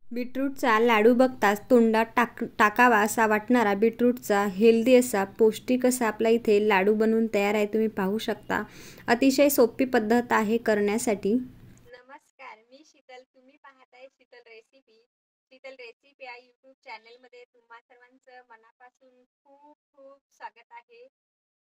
बीटरूटचा लाडू बघताच तोंडात टाकावा असा वाटणारा बीटरूटचा हेल्दी असा पौष्टिक असा आपला इथे लाडू बनवून तयार आहे। तुम्ही पाहू शकता अतिशय सोपी पद्धत आहे करण्यासाठी। नमस्कार, मी शीतल। तुम्ही पाहताय शीतल रेसिपी। शीतल रेसिपी या यूट्यूब चॅनलमध्ये तुम्हा सर्वांचं मनापासून खूप खूप स्वागत आहे।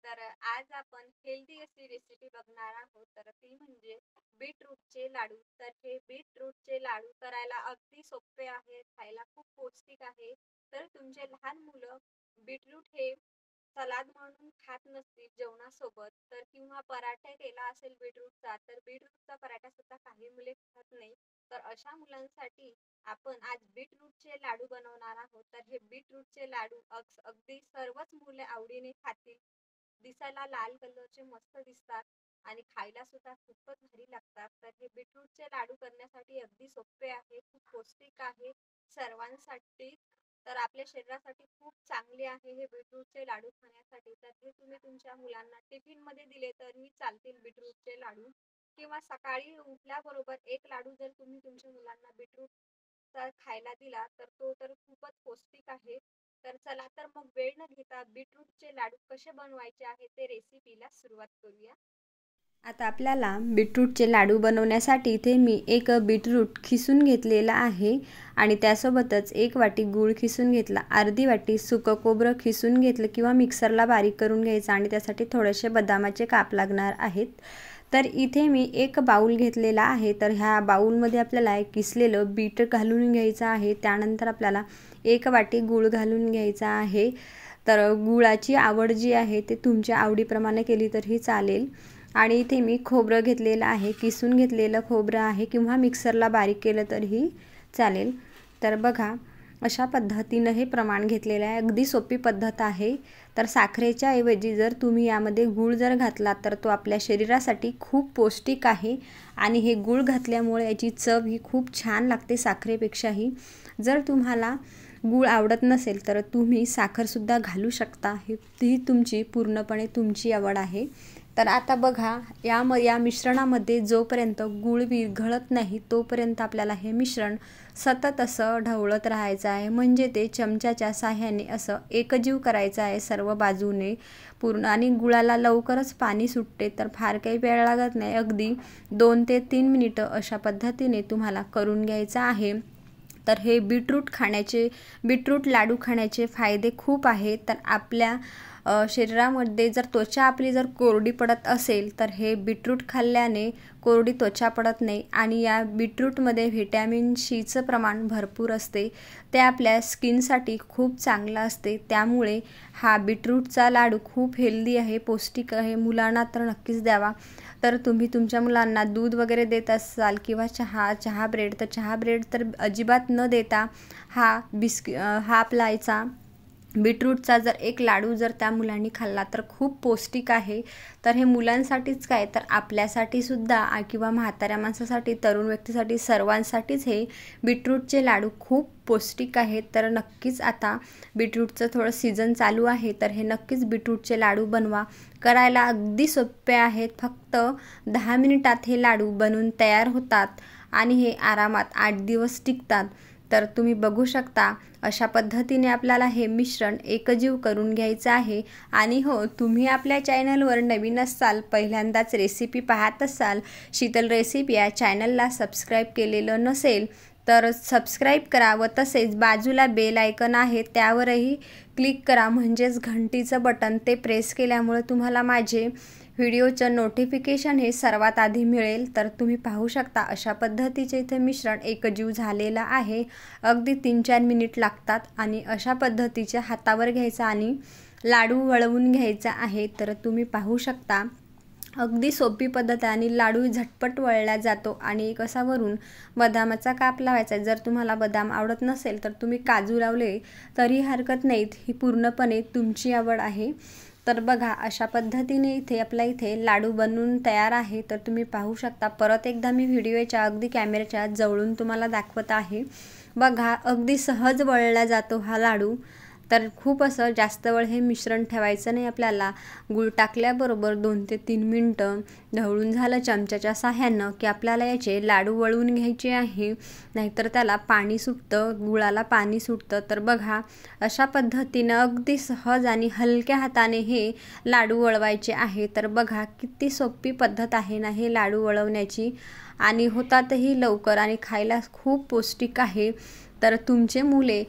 तर आज आपण हेल्दी अशी रेसिपी बघणार आहोत, तर ती म्हणजे बीटरूटचे लाडू। तर हे बीटरूटचे लाडू करायला अगदी सोपे आहे, खायला खूप पौष्टिक आहे। तर तुमचे लहान मुलं बीटरूट हे सलाद म्हणून खात नसतील जेवणासोबत, तर किंवा पराठा केला असेल बीटरूटचा, तर बीटरूटचा पराठा सुद्धा काही मुले खात नाही। तर अशा मुलांसाठी आपण आज बीटरूटचे लाडू बनवणार आहोत। तर हे बीटरूटचे लाडू अगदी सर्वच मुले आवडीने खातील। दिसायला लाल कलरचे मस्त दिसतात आणि खायला सुद्धा खूपच भारी लागतात। तर हे बीटरूटचे लाडू करण्यासाठी अगदी सोपे आहे, खूप पौष्टिक आहे सर्वांसाठी। तर आपल्या शरीरासाठी खूप चांगले आहे हे बीटरूटचे लाडू खाण्यासाठी। तर हे तुम्ही तुमच्या मुलांना टिफिन मध्ये दिले तरी चालतील बीटरूटचे लाडू, किंवा सकाळी उठल्याबरोबर एक लाडू जर तुम्ही तुमच्या मुलांना बीटरूटचा खायला दिला तर तो तर खूपच पौष्टिक आहे। तर चला तर मग वेळ न घेता बीटरूटचे लाडू कसे बनवायचे आहे ते रेसिपीला सुरुवात करूया। आता आपल्याला बीटरूटचे लाडू बनवण्यासाठी इथे मी एक बीटरूट खिसून घेतलेला आहे आणि त्यासोबतच एक वाटी गूळ खिसून घेतला, अर्धी वाटी सुकं खोबरं खिसून घेतलं किंवा मिक्सरला बारीक करून घ्यायचं आणि त्यासाठी थोडेसे बदामाचे काप लागणार आहेत। तर इथे मी एक बाउल घेतलेला आहे। तर ह्या बाउलमध्ये आपल्याला एक किसलेलं बीट घालून घ्यायचं आहे। त्यानंतर आपल्याला एक वाटी गूळ घालून घ्यायचा आहे। तर गुळाची आवड जी आहे ते तुमच्या आवडीप्रमाणे केली तरी चालेल। आणि इथे मी खोबरं घेतलेलं आहे, किसून घेतलेलं खोबरं आहे किंवा मिक्सरला बारीक केलं तरीही चालेल। तर बघा अशा पद्धतीनं हे प्रमाण घेतलेलं आहे, अगदी सोपी पद्धत आहे। तर साखरेच्या ऐवजी जर तुम्ही यामध्ये गूळ जर घातला तर तो आपल्या शरीरासाठी खूप पौष्टिक आहे आणि हे गूळ घातल्यामुळे याची चव ही खूप छान लागते साखरेपेक्षाही। जर तुम्हाला गूळ आवडत नसेल तर तुम्ही साखरसुद्धा घालू शकता, ही तुमची पूर्णपणे तुमची आवड आहे। तर आता बघा या मिश्रणामध्ये जोपर्यंत गूळ विरघळत नाही तोपर्यंत आपल्याला हे मिश्रण सतत असं ढवळत राहायचं आहे, म्हणजे ते चमच्याच्या साहाय्याने असं एकजीव करायचं आहे सर्व बाजूने पूर्ण। आणि गुळाला लवकरच पाणी सुटते, तर फार काही वेळ लागत नाही, अगदी 2 ते 3 मिनिटं अशा पद्धतीने तुम्हाला करून घ्यायचं आहे। तर हे बीटरूट लाडू खाण्याचे फायदे खूप आहेत। तर आपल्या शरीरामध्ये जर त्वचा आपली जर कोरडी पडत असेल तर हे बीटरूट खाल्ल्याने कोरडी त्वचा पडत नाही। आणि या बीटरूटमध्ये व्हिटॅमिन सीचं प्रमाण भरपूर असते, ते आपल्या स्किनसाठी खूप चांगलं असते। त्यामुळे हा बीटरूटचा लाडू खूप हेल्दी आहे, पौष्टिक आहे, मुलांना तर नक्कीच द्यावा। तर तुम्ही तुमच्या मुलांना दूध वगैरे देत असाल किंवा चहा ब्रेड, तर चहा ब्रेड तर अजिबात न देता हा आपला याचा बीटरूटचा जर एक लाडू जर त्या मुलांनी खाल्ला तर खूप पौष्टिक आहे। तर हे मुलांसाठीच काय तर आपल्यासाठी सुद्धा किंवा म्हाताऱ्या माणसासाठी, तरुण व्यक्तीसाठी, सर्वांसाठीच हे बीटरूटचे लाडू खूप पौष्टिक आहेत। तर नक्कीच आता बीटरूटचं थोडं सीझन चालू आहे, तर हे नक्कीच बीटरूटचे लाडू बनवा, करायला अगदी सोपे आहेत। फक्त 10 मिनिटात हे लाडू बनून तयार होतात आणि हे आरामात 8 दिवस टिकतात। तर तुम्ही बघू शकता अशा पद्धतीने आपल्याला हे मिश्रण एकजीव करून घ्यायचं आहे। आणि हो, तुम्ही आपल्या चॅनलवर नवीन असाल, पहिल्यांदाच रेसिपी पाहत असाल, शीतल रेसिपी या चॅनलला सबस्क्राईब केलेलं नसेल तर सबस्क्राईब करा व तसेच बाजूला बेल आयकन आहे त्यावरही क्लिक करा, म्हणजेच घंटीचं बटन ते प्रेस केल्यामुळे तुम्हाला माझे व्हिडिओचं नोटिफिकेशन हे सर्वात आधी मिळेल। तर तुम्ही पाहू शकता अशा पद्धतीचे इथे मिश्रण एकजीव झालेलं आहे, अगदी 3-4 मिनिट लागतात। आणि अशा पद्धतीच्या हातावर घ्यायचा आणि लाडू वळवून घ्यायचा आहे। तर तुम्ही पाहू शकता अगदी सोपी पद्धत आहे आणि लाडू झटपट वळला जातो। आणि एक असा वरून बदामाचा काप लावायचा, जर तुम्हाला बदाम आवडत नसेल तर तुम्ही काजू लावले तरी हरकत नाहीत, ही पूर्णपणे तुमची आवड आहे। तर बघा अशा पद्धतीने इथे लाडू बनवून तयार आहे। तर तुम्ही पाहू शकता, परत एकदा मी व्हिडिओच्या अगदी कॅमेऱ्याच्या जवळून तुम्हाला दाखवत आहे। बघा अगदी सहज वळला जातो हा लाडू। तर खूप असं जास्त वेळ हे मिश्रण ठेवायचं नाही आपल्याला. गूळ टाकल्याबरोबर 2 ते 3 मिनटं ढवळून झालं चमच्याच्या साहाय्यानं की आपल्याला याचे लाडू वळवून घ्यायचे आहे, नाहीतर त्याला पाणी सुटतं, गुळाला पाणी सुटतं. तर बघा, अशा पद्धतीनं अगदी सहज आणि हलक्या हाताने हे लाडू वळवायचे आहे. तर बघा किती सोपी पद्धत आहे ना हे लाडू वळवण्याची, आणि होतातही लवकर आणि खायला खूप पौष्टिक आहे. तर तुमचे मुले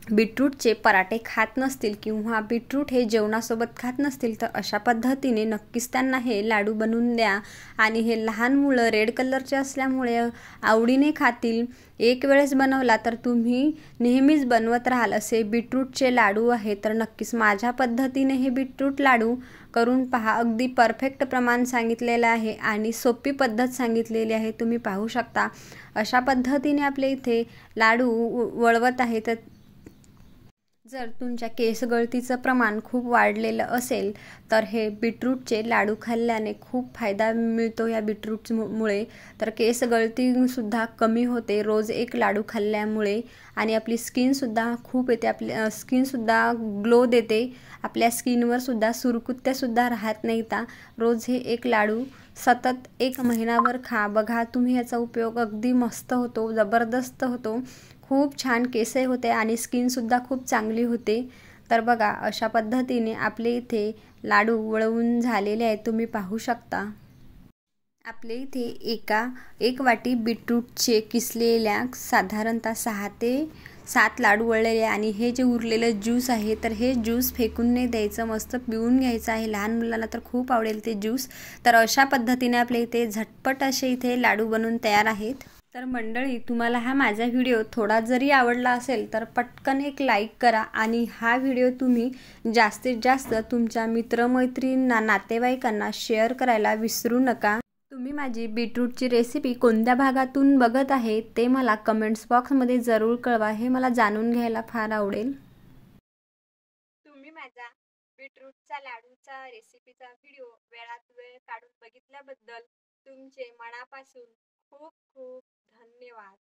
बीटरूटचे पराठे खात नसतील किंवा बीटरूट हे जेवणासोबत खात नसतील, तर अशा पद्धतीने नक्कीच त्यांना हे लाडू बनवून द्या. आणि हे लहान मुलं रेड कलरचे असल्यामुळे आवडीने खातील. एक वेळेस बनवला तर तुम्ही नेहमीच बनवत राहाल असे बीटरूटचे लाडू आहे. तर नक्कीच माझ्या पद्धतीने हे बीटरूट लाडू करून पहा. अगदी परफेक्ट प्रमाण सांगितलेलं आहे आणि सोपी पद्धत सांगितलेली आहे. तुम्ही पाहू शकता अशा पद्धतीने आपल्या इथे लाडू वळवत आहे. तर जर तुमच्या केस गळतीचं प्रमाण खूप वाढलेलं असेल तर हे बीटरूटचे लाडू खाल्ल्याने खूप फायदा मिळतो या बीटरूटमुळे. तर केस गळतीसुद्धा कमी होते रोज एक लाडू खाल्ल्यामुळे, आणि आपली स्किनसुद्धा खूप येते, आपली स्किनसुद्धा ग्लो देते. आपल्या स्किनवरसुद्धा सुरकुत्त्यासुद्धा राहत नाहीत. रोज हे एक लाडू सतत 1 महिनाभर खा. बघा तुम्ही याचा उपयोग अगदी मस्त होतो, जबरदस्त होतो. खूप छान केसही होते आणि स्किनसुद्धा खूप चांगली होते. तर बघा अशा पद्धतीने आपले इथे लाडू वळवून झालेले आहेत, तुम्ही पाहू शकता. आपले इथे 1 वाटी बीटरूटचे किसलेल्या साधारणतः 6 ते 7 लाडू वळलेले, आणि हे जे उरलेलं ज्यूस आहे तर हे ज्यूस फेकून नाही द्यायचं, मस्त पिऊन घ्यायचं आहे. लहान मुलांना तर खूप आवडेल ते ज्यूस. तर अशा पद्धतीने आपल्या इथे झटपट असे इथे लाडू बनवून तयार आहेत. तर मंडळी, तुम्हाला हा माझा व्हिडिओ थोडा जरी आवडला असेल तर पटकन एक लाईक करा, आणि हा व्हिडिओ तुम्ही जास्तीत जास्त तुमच्या मित्रमैत्रिणींना, नातेवाईकांना शेअर करायला विसरू नका. तुम्ही माझी बीटरूटची रेसिपी कोणत्या भागातून बघत आहे ते मला कमेंट्स बॉक्समध्ये जरूर कळवा, हे मला जाणून घ्यायला फार आवडेल. तुम्ही माझा बीटरूटचा लाडूचा रेसिपीचा व्हिडिओ वेळात वेळ काढून बघितल्याबद्दल तुमचे मनापासून खूप खूप धन्यवाद.